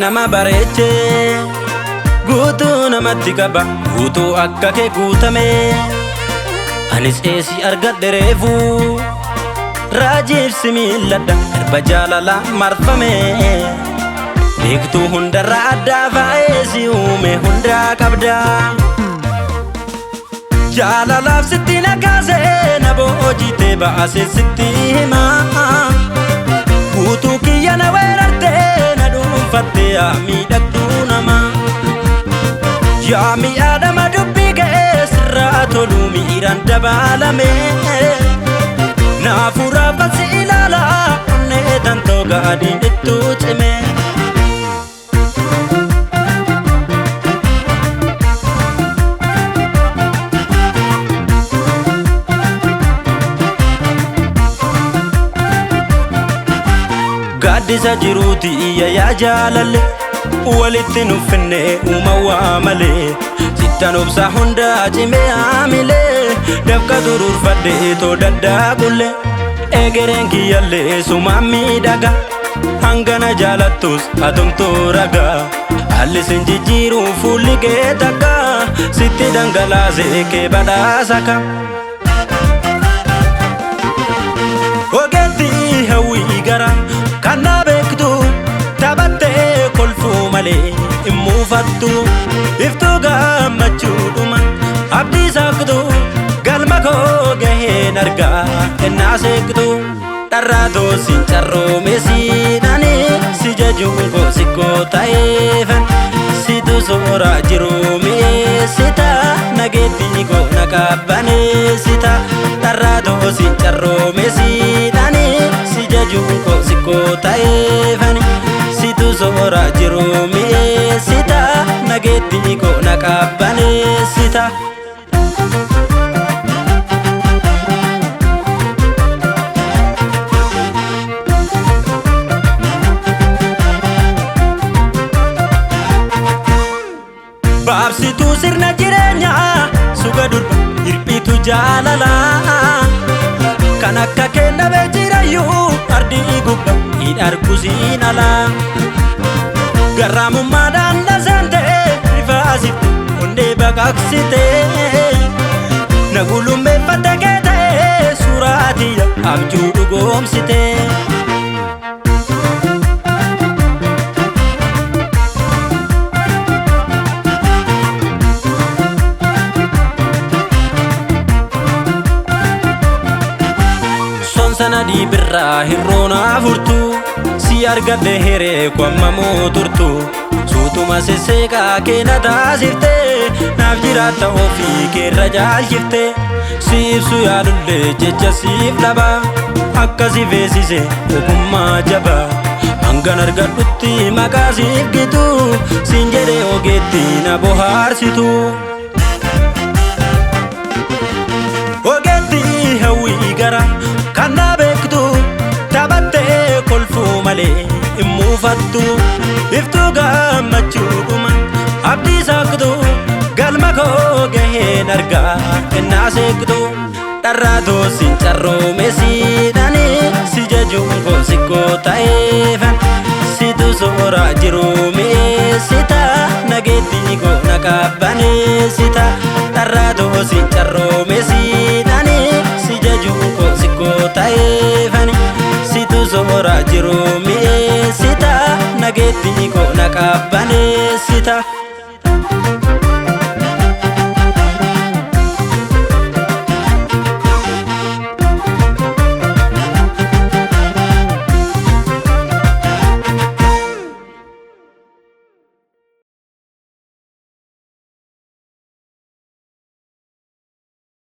nama bareeche guutuu namatti qaba guutuu akka kee guutame anis eessi argadhe reefu raajiif si miilladha erba jaalala marfame beektuu hundarra addaa faayee si uume hundaa qabda jaalalaaf sitti nakaasee na boojitee baasee sitti himaa guutuu kiyya na weerartee na dhuunfattee yaa miidhagduu namaa yaa mi'aadhama dubbii kee sirraa toluu miiraan dabalame naafuu raafasi ilaalaa onnee tantoo gaadiin ittuu cime gaaddisa jiruuti iyya yaa jaalalle walitti nufinne uumawaa malee sittan obsa hundaa cimee haamilee dafqa dururfadhee too daddaaqulle egereen kiyyallee sumaan miidhaga hangana jaalattus atomtoo ragaa haalli sin jijjiiruu fuulli kee takka sitti dhangalaasee kee badhaasaka ogeetti hawwii gara kanna beektu taphattee kolfuu malee immuufattu iftuu gammachuudhuma abdii saaqtu galma koo gaheen argaa ennaa seeqtu dharraatoo sin carroome siidhani si jajuun koo sikkoo ta'eefan situ sooraa jiruu mi'eessita nageettii koo na qabbaneessita dharraatoo sin carroome siidhani si jajuun koo sikkoo ta'eefan situ sooraa jiruu mi'eessita nageettii koo na qabbaneessita baabsituu sirna jireenyaa suga durba hirphitu jaalalaa kan akka kenname jirayyuu ardii gubba hin argusiin alaa garraamummaadhaan dhasaantee rifaasifte hundee baqaqsitee na gulummeeffatte kee ta'ee suuraatiyya abjuu dhugoomsitee sana di birraa hirroonaa furtu si argadhe heree kwamma mooturtu suutuma sesseeqaa kee na taasifte naaf jiraatta ofii keerra jaalchifte si ibsu yaadullee jecha siif dhaba akka si feesise ogummaa jaba hangan argadhutti maqaa siif gitu siin jedhee ogeetti na bohaarsitu ogeetti hawwii gara kanna beektu taphattee kolfuu malee immuufattu iftuu gammachuudhuma abdii saaqtu galma koo gaheen argaa ennaa seeqtu dharraatoo sin carroome siidhani si jajuun koo sikkoo ta'eefan situ sooraa jiruu mi'eessita nageettii koo na qabbaneessita dharraatoo sin carroome siidhani si jajuun koo sikkoo ta'eefan situ sooraa jiruu mi'eessita nageettii koo na qabbaneessita